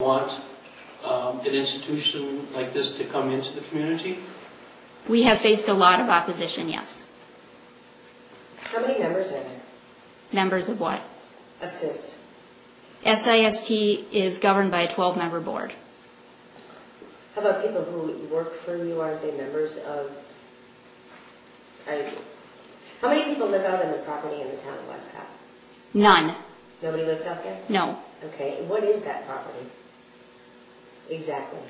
want an institution like this to come into the community? We have faced a lot of opposition, yes. How many members are there? Members of what? Of SIST. SIST is governed by a 12-member board. How about people who work for you? Aren't they members of... How many people live out on the property in the town of Westcott? None. Nobody lives out there? No. Okay. What is that property? Exactly.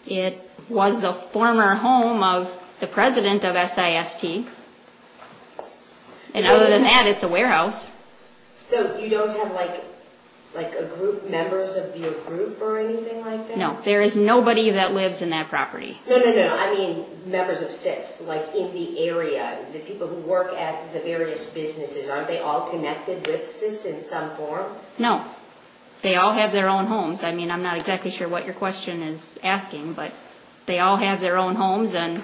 It was the former home of the president of SIST. And other than that, it's a warehouse. So you don't have like a group, members of your group or anything like that? No, there is nobody that lives in that property. No. I mean members of SIST, like in the area, the people who work at the various businesses. Aren't they all connected with SIST in some form? No. They all have their own homes. I mean, I'm not exactly sure what your question is asking, but they all have their own homes and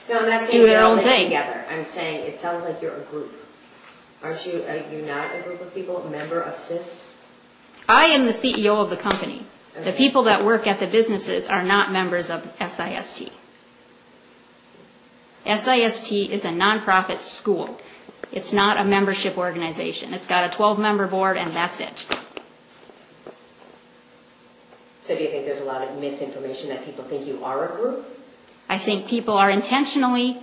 no, I'm not saying do their own thing together. I'm saying it sounds like you're a group. Aren't you? Are you not a group of people, a member of SIST? I am the CEO of the company. Okay. The people that work at the businesses are not members of SIST. SIST is a nonprofit school. It's not a membership organization. It's got a 12-member board, and that's it. So do you think there's a lot of misinformation that people think you are a group? I think people are intentionally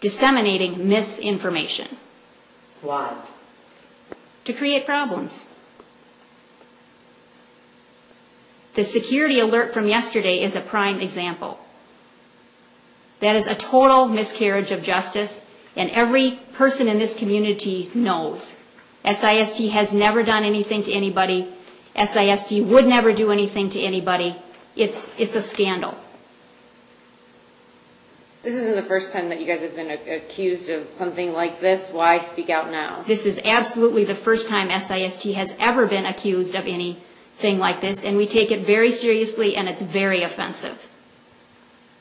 disseminating misinformation. Why? To create problems. The security alert from yesterday is a prime example. That is a total miscarriage of justice, and every person in this community knows. SIST has never done anything to anybody. SIST would never do anything to anybody. It's a scandal. This isn't the first time that you guys have been accused of something like this. Why speak out now? This is absolutely the first time SIST has ever been accused of anything like this, and we take it very seriously, and it's very offensive.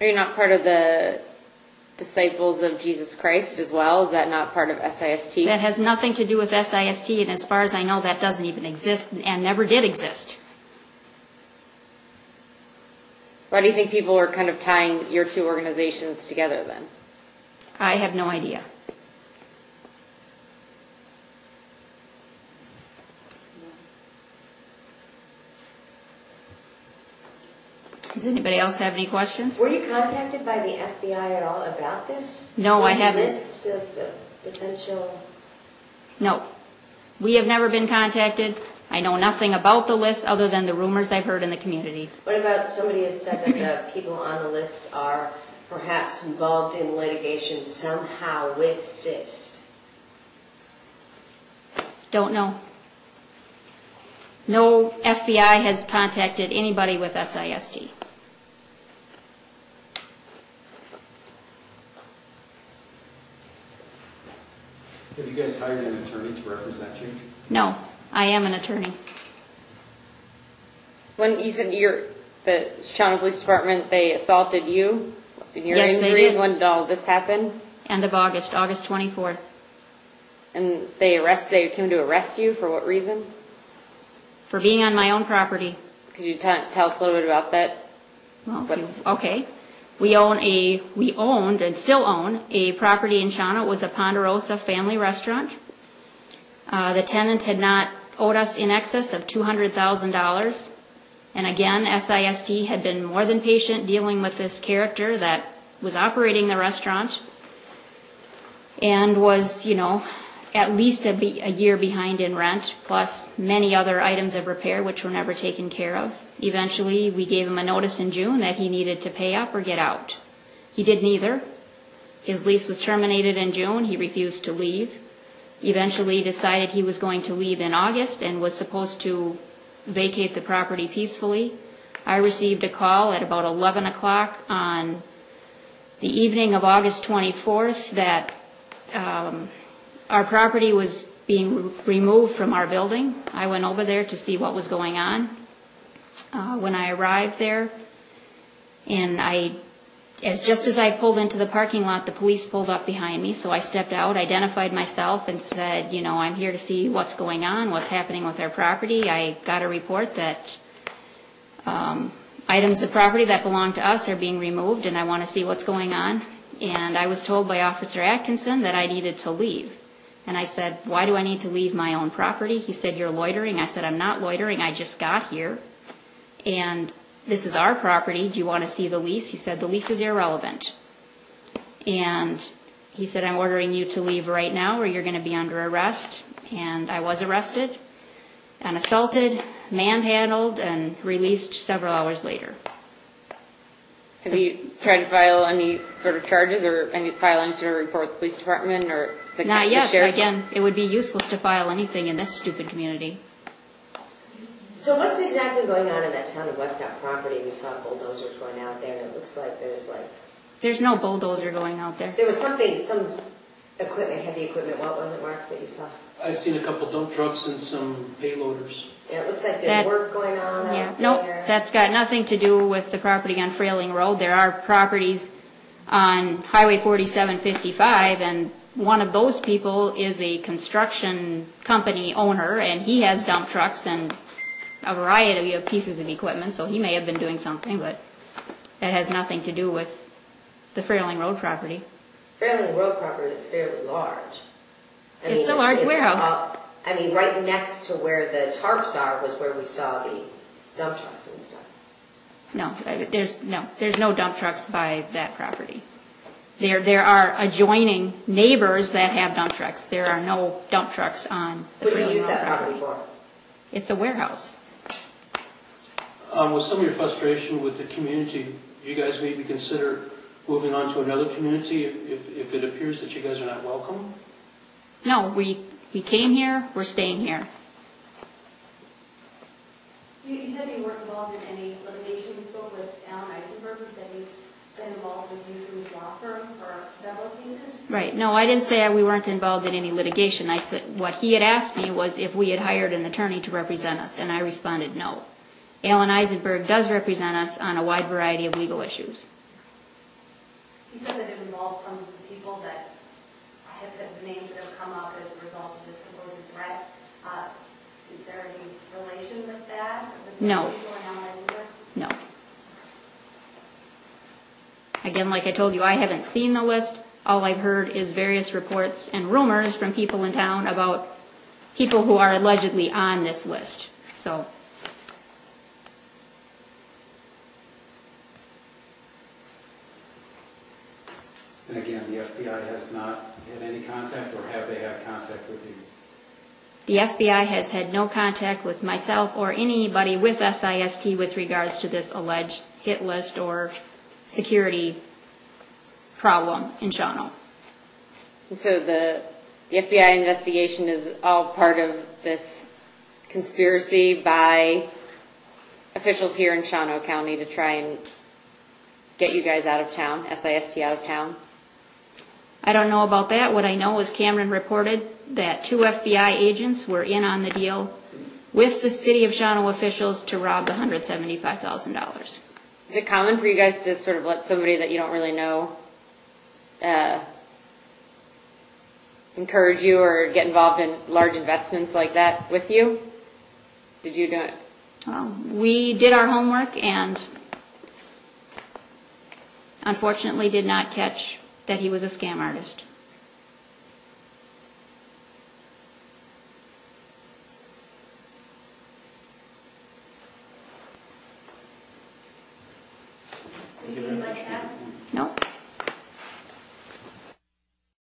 Are you not part of the Disciples of Jesus Christ as well? Is that not part of SIST? That has nothing to do with SIST, and as far as I know, that doesn't even exist and never did exist. Why do you think people are kind of tying your two organizations together then? I have no idea. Does anybody else have any questions? Were you contacted by the FBI at all about this? No, I haven't. List of the potential... No. We have never been contacted. I know nothing about the list other than the rumors I've heard in the community. What about somebody had said that the people on the list are perhaps involved in litigation somehow with SIST? Don't know. No FBI has contacted anybody with SIST. Have you guys hired an attorney to represent you? No, I am an attorney. When you said the Shawano Police Department, they assaulted you in your yes, injuries, they did. when did all this happen? End of August, August 24th. And they came to arrest you for what reason? For being on my own property. Could you tell us a little bit about that? Well, okay. We owned and still own a property in Shawano. It was a Ponderosa family restaurant. The tenant had not owed us in excess of $200,000. And again, SIST had been more than patient dealing with this character that was operating the restaurant and was, at least a year behind in rent, plus many other items of repair which were never taken care of. Eventually, we gave him a notice in June that he needed to pay up or get out. He did neither. His lease was terminated in June. He refused to leave. Eventually decided he was going to leave in August and was supposed to vacate the property peacefully. I received a call at about 11 o'clock on the evening of August 24th that our property was being removed from our building. I went over there to see what was going on. When I arrived there, and I just as I pulled into the parking lot, the police pulled up behind me, so I stepped out, identified myself, and said, I'm here to see what's going on, what's happening with our property. I got a report that items of property that belong to us are being removed, and I want to see what's going on. And I was told by Officer Atkinson that I needed to leave. And I said, why do I need to leave my own property? He said, you're loitering. I said, I'm not loitering. I just got here. And this is our property. Do you want to see the lease? He said, the lease is irrelevant. And he said, I'm ordering you to leave right now or you're going to be under arrest. And I was arrested and assaulted, manhandled, and released several hours later. Have you tried to file any sort of charges or file any sort of report with the police department or the Not yet. sheriff's? Again, it would be useless to file anything in this stupid community. So what's exactly going on in that town of Westcott property? We saw bulldozers going out there, and it looks like There's no bulldozer going out there. there was some equipment, heavy equipment. What was it, Mark, that you saw? I've seen a couple dump trucks and some payloaders. Yeah, it looks like there's work going on out Nope, there. that's got nothing to do with the property on Frailing Road. There are properties on Highway 4755, and one of those people is a construction company owner, and he has dump trucks and a variety of pieces of equipment, so he may have been doing something, but that has nothing to do with the Frailing Road property. Frailing Road property is fairly large. It's a large warehouse. Right next to where the tarps are was where we saw the dump trucks and stuff. No, there's no dump trucks by that property. There are adjoining neighbors that have dump trucks. There are no dump trucks on the What do you Frailing use Road that property. property for? It's a warehouse. With some of your frustration with the community, you guys maybe consider moving on to another community if it appears that you guys are not welcome? No, we came here, we're staying here. You said you weren't involved in any litigation. You spoke with Alan Eisenberg, who said he's been involved with you through his law firm for several cases. Right. No, I didn't say we weren't involved in any litigation. I said what he had asked me was if we had hired an attorney to represent us, and I responded no. Alan Eisenberg does represent us on a wide variety of legal issues. He said that it involved some of the people that have the names that have come up as a result of this supposed threat. Is there any relation with that? No. With Alan Eisenberg? No. Again, like I told you, I haven't seen the list. All I've heard is various reports and rumors from people in town about people who are allegedly on this list. So. And again, the FBI has not had any contact, or have they had contact with you? The FBI has had no contact with myself or anybody with SIST with regards to this alleged hit list or security problem in Shawano. So the FBI investigation is all part of this conspiracy by officials here in Shawano County to try and get you guys out of town, SIST out of town? I don't know about that. What I know is Cameron reported that 2 FBI agents were in on the deal with the city of Shawano officials to rob the $175,000. Is it common for you guys to sort of let somebody that you don't really know encourage you or get involved in large investments like that with you? Did you do it? We did our homework and unfortunately did not catch that he was a scam artist.